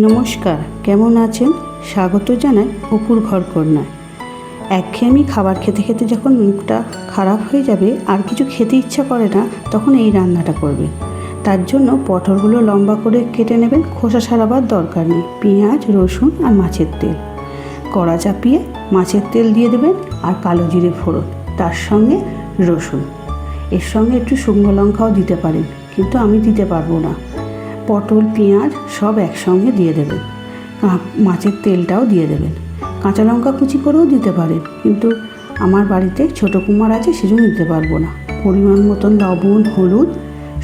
নমস্কার, কেমন আছেন? স্বাগত জানাই অপুর ঘরকন্যায়। একঘেয়েমি খাবার খেতে খেতে যখন মুখটা খারাপ হয়ে যাবে আর কিছু খেতে ইচ্ছা করে না, তখন এই রান্নাটা করবেন। তার জন্য পটলগুলো লম্বা করে কেটে নেবেন, খোসা ছাড়াবার দরকার নেই। পেঁয়াজ, রসুন আর মাছের তেল, কড়া চাপিয়ে মাছের তেল দিয়ে দেবেন আর কালো জিরে ফোড়ন, তার সঙ্গে রসুন। এর সঙ্গে একটু শুকনো লঙ্কাও দিতে পারেন, কিন্তু আমি দিতে পারবো না। পটল, পেঁয়াজ সব একসঙ্গে দিয়ে দেবেন, মাছের তেলটাও দিয়ে দেবেন। কাঁচা লঙ্কা কুচি করেও দিতে পারেন, কিন্তু আমার বাড়িতে ছোটো কুমার আছে, সেজন্য দিতে পারবো না। পরিমাণ মতন লবণ, হলুদ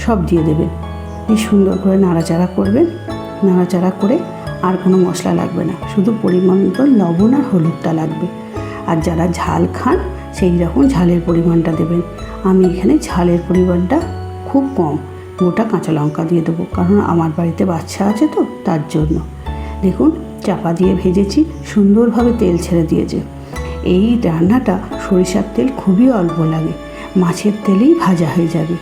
সব দিয়ে দেবেন। এই সুন্দর করে নাড়াচাড়া করবেন। নাড়াচাড়া করে আর কোনো মশলা লাগবে না, শুধু পরিমাণ মতন লবণ আর হলুদটা লাগবে। আর যারা ঝাল খান সেই রকম ঝালের পরিমাণটা দেবেন। আমি এখানে ঝালের পরিমাণটা খুব কম, গোটা কাঁচা লঙ্কা দিয়ে দেবো, কারণ আমার বাড়িতে বাচ্চা আছে তো, তার জন্য। দেখুন, চাপা দিয়ে ভেজেছি, সুন্দরভাবে তেল ছেড়ে দিয়েছে। এই রান্নাটা সরিষার তেল খুবই অল্প লাগে, মাছের তেলেই ভাজা হয়ে যাবে।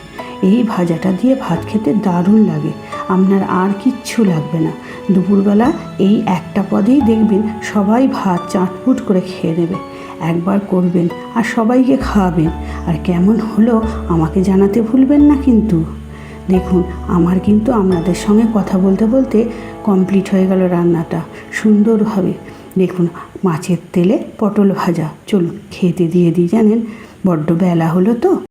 এই ভাজাটা দিয়ে ভাত খেতে দারুণ লাগে, আপনার আর কিচ্ছু লাগবে না। দুপুরবেলা এই একটা পদেই দেখবেন সবাই ভাত চাটপুট করে খেয়ে নেবে। একবার করবেন আর সবাইকে খাওয়াবেন, আর কেমন হলো আমাকে জানাতে ভুলবেন না কিন্তু। দেখুন, আমার কিন্তু আপনাদের সঙ্গে কথা বলতে বলতে কমপ্লিট হয়ে গেল রান্নাটা সুন্দরভাবে। দেখুন, মাছের তেলে পটল ভাজা। চলুন খেতে দিয়ে দিই, জানেন বড্ড বেলা হলো তো।